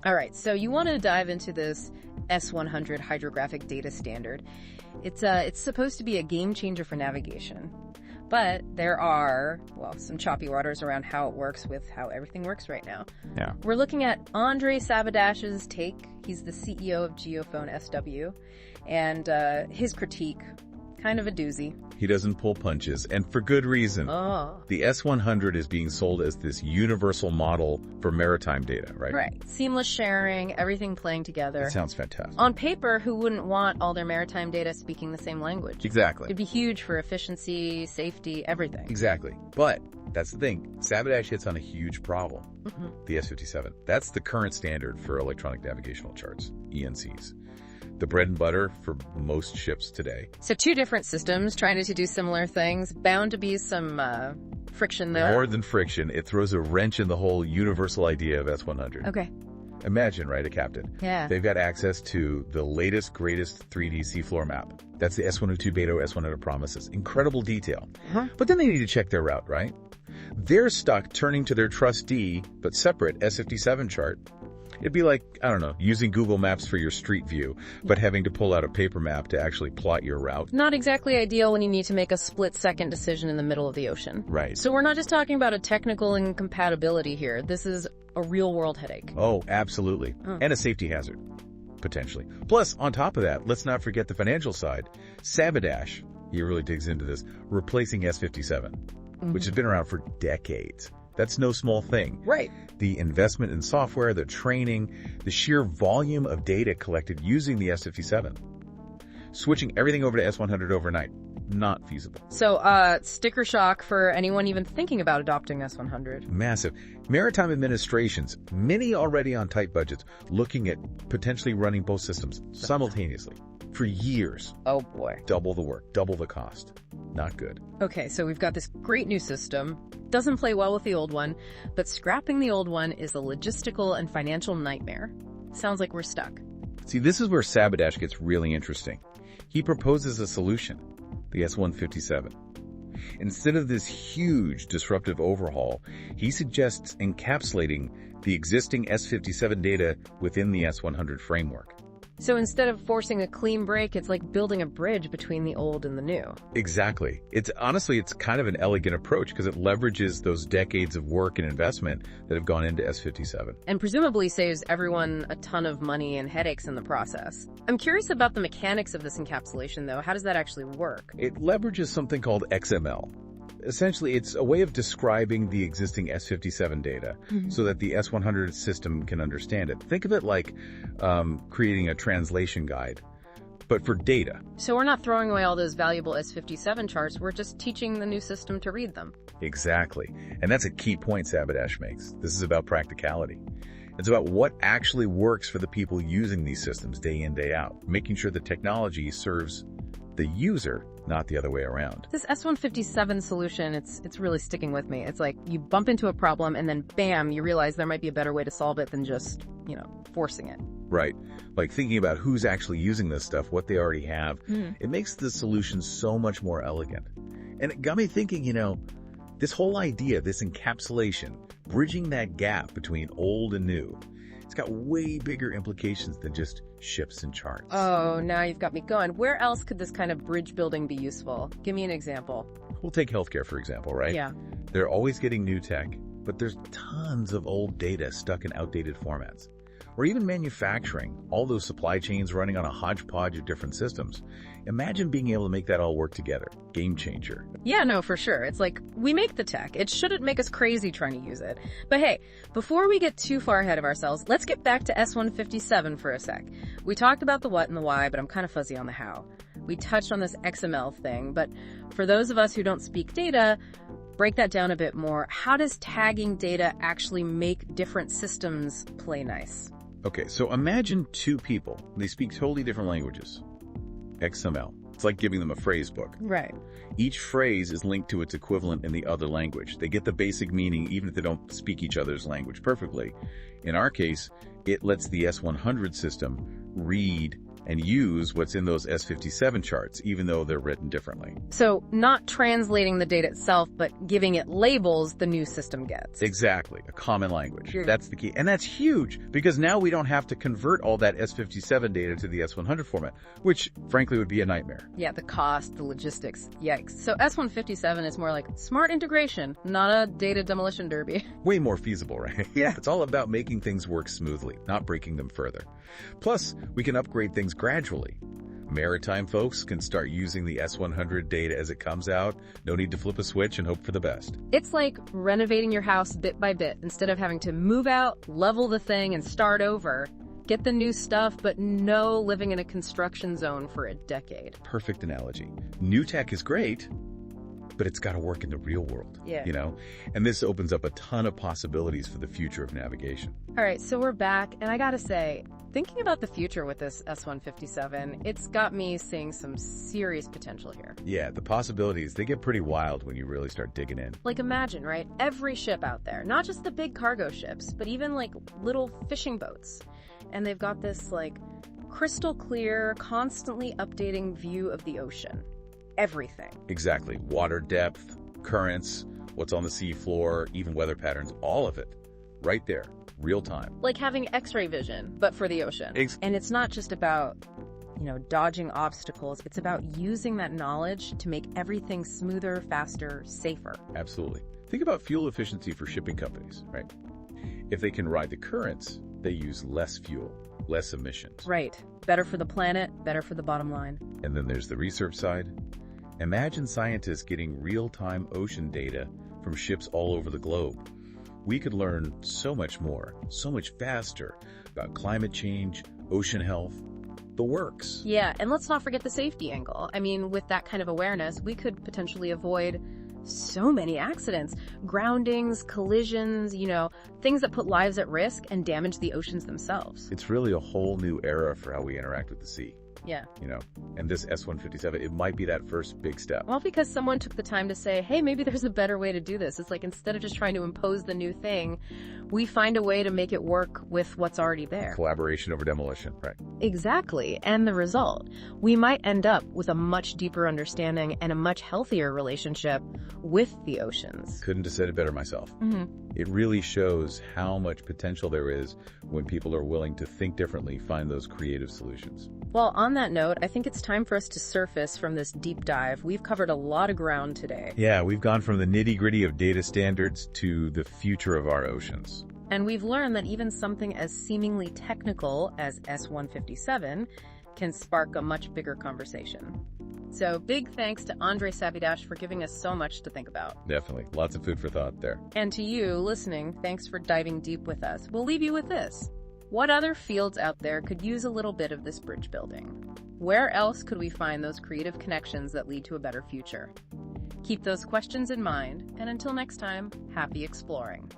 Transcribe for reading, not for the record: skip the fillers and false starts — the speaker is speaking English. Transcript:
All right, so you want to dive into this S-100 hydrographic data standard. It's supposed to be a game changer for navigation. But there are, well, some choppy waters around how it works with how everything works right now. Yeah. We're looking at Andre Sabadash's take. He's the CEO of Geophone SW. And his critique, kind of a doozy. He doesn't pull punches, and for good reason. Oh. The S-100 is being sold as this universal model for maritime data, right? Right. Seamless sharing, everything playing together. That sounds fantastic. On paper, who wouldn't want all their maritime data speaking the same language? Exactly. It'd be huge for efficiency, safety, everything. Exactly. But that's the thing. Sabadash hits on a huge problem. The S-57. That's the current standard for electronic navigational charts, ENCs. The bread and butter for most ships today. So two different systems trying to do similar things. Bound to be some friction there. More than friction, it throws a wrench in the whole universal idea of S-100. Okay. Imagine, right, a captain. Yeah. They've got access to the latest, greatest 3D seafloor map. That's the S-102 Beta S-100 promises. Incredible detail. But then they need to check their route, right? They're stuck turning to their trusty, but separate S-57 chart. It'd be like, I don't know, using Google Maps for your street view, but having to pull out a paper map to actually plot your route. Not exactly ideal when you need to make a split-second decision in the middle of the ocean. Right. So we're not just talking about a technical incompatibility here. This is a real-world headache. Oh, absolutely. And a safety hazard, potentially. Plus, on top of that, let's not forget the financial side. Sabadash, he really digs into this, replacing S-57, which has been around for decades. That's no small thing. Right. The investment in software, the training, the sheer volume of data collected using the S-57. Switching everything over to S-100 overnight, not feasible. So, sticker shock for anyone even thinking about adopting S-100. Massive. Maritime administrations, many already on tight budgets, looking at potentially running both systems simultaneously for years. Oh boy. Double the work, double the cost. Not good. Okay, so we've got this great new system. Doesn't play well with the old one, but scrapping the old one is a logistical and financial nightmare. Sounds like we're stuck. See, this is where Sabadash gets really interesting. He proposes a solution, the S-157. Instead of this huge disruptive overhaul, he suggests encapsulating the existing S-57 data within the S-100 framework. So instead of forcing a clean break, it's like building a bridge between the old and the new. Exactly. Honestly, it's kind of an elegant approach because it leverages those decades of work and investment that have gone into S-57. And presumably saves everyone a ton of money and headaches in the process. I'm curious about the mechanics of this encapsulation, though. How does that actually work? It leverages something called XML. Essentially, it's a way of describing the existing S-57 data so that the S-100 system can understand it. Think of it like creating a translation guide, but for data. So we're not throwing away all those valuable S-57 charts, we're just teaching the new system to read them. Exactly. And that's a key point Sabadash makes. This is about practicality. It's about what actually works for the people using these systems day in, day out, making sure the technology serves the user, not the other way around. This S-157 solution, it's really sticking with me. It's like you bump into a problem and then bam, you realize there might be a better way to solve it than just, forcing it. Right. Like thinking about who's actually using this stuff, what they already have. It makes the solution so much more elegant. And it got me thinking, this whole idea, this encapsulation, bridging that gap between old and new, it's got way bigger implications than just ships and charts. Oh, now you've got me going. Where else could this kind of bridge building be useful? Give me an example. We'll take healthcare, for example, right? Yeah. They're always getting new tech, but there's tons of old data stuck in outdated formats. Or even manufacturing, all those supply chains running on a hodgepodge of different systems. Imagine being able to make that all work together. Game changer. Yeah, no, for sure. It's like, we make the tech. It shouldn't make us crazy trying to use it. But hey, before we get too far ahead of ourselves, let's get back to S-157 for a sec. We talked about the what and the why, but I'm kind of fuzzy on the how. We touched on this XML thing, but for those of us who don't speak data, break that down a bit more. How does tagging data actually make different systems play nice? Okay, so imagine two people. They speak totally different languages. XML. It's like giving them a phrase book. Right. Each phrase is linked to its equivalent in the other language. They get the basic meaning even if they don't speak each other's language perfectly. In our case, it lets the S-100 system read and use what's in those S-57 charts, even though they're written differently. So not translating the data itself, but giving it labels the new system gets. Exactly. A common language. Sure. That's the key. And that's huge, because now we don't have to convert all that S-57 data to the S-100 format, which frankly would be a nightmare. Yeah, the cost, the logistics, yikes. So S-157 is more like smart integration, not a data demolition derby. Way more feasible, right? Yeah. It's all about making things work smoothly, not breaking them further. Plus, we can upgrade things gradually. Maritime folks can start using the S-100 data as it comes out. No need to flip a switch and hope for the best. It's like renovating your house bit by bit. Instead of having to move out, level the thing, and start over, get the new stuff, but no living in a construction zone for a decade. Perfect analogy. New tech is great, but it's got to work in the real world. Yeah. You know? And this opens up a ton of possibilities for the future of navigation. All right, so we're back, and I gotta say, thinking about the future with this S-157, it's got me seeing some serious potential here. Yeah, the possibilities, they get pretty wild when you really start digging in. Like imagine, right? Every ship out there, not just the big cargo ships, but even like little fishing boats. And they've got this like crystal clear, constantly updating view of the ocean. Everything. Exactly. Water depth, currents, what's on the sea floor, even weather patterns, all of it. Right there. Real time. Like having X-ray vision, but for the ocean. And it's not just about, dodging obstacles. It's about using that knowledge to make everything smoother, faster, safer. Absolutely. Think about fuel efficiency for shipping companies, right? If they can ride the currents, they use less fuel, less emissions. Right. Better for the planet, better for the bottom line. And then there's the research side. Imagine scientists getting real-time ocean data from ships all over the globe. We could learn so much more, so much faster about climate change, ocean health, the works. Yeah, and let's not forget the safety angle. I mean, with that kind of awareness, we could potentially avoid so many accidents, groundings, collisions, things that put lives at risk and damage the oceans themselves. It's really a whole new era for how we interact with the sea. Yeah. And this S-157, it might be that first big step. Well, because someone took the time to say, hey, maybe there's a better way to do this. It's like instead of just trying to impose the new thing, we find a way to make it work with what's already there. Collaboration over demolition, right? Exactly. And the result, we might end up with a much deeper understanding and a much healthier relationship with the oceans. Couldn't have said it better myself. It really shows how much potential there is when people are willing to think differently, find those creative solutions. Well, on that note, I think it's time for us to surface from this deep dive. We've covered a lot of ground today. Yeah, we've gone from the nitty-gritty of data standards to the future of our oceans. And we've learned that even something as seemingly technical as S-157 can spark a much bigger conversation. So big thanks to Andre Sabidash for giving us so much to think about. Definitely. Lots of food for thought there. And to you, listening, thanks for diving deep with us. We'll leave you with this. What other fields out there could use a little bit of this bridge building? Where else could we find those creative connections that lead to a better future? Keep those questions in mind, and until next time, happy exploring.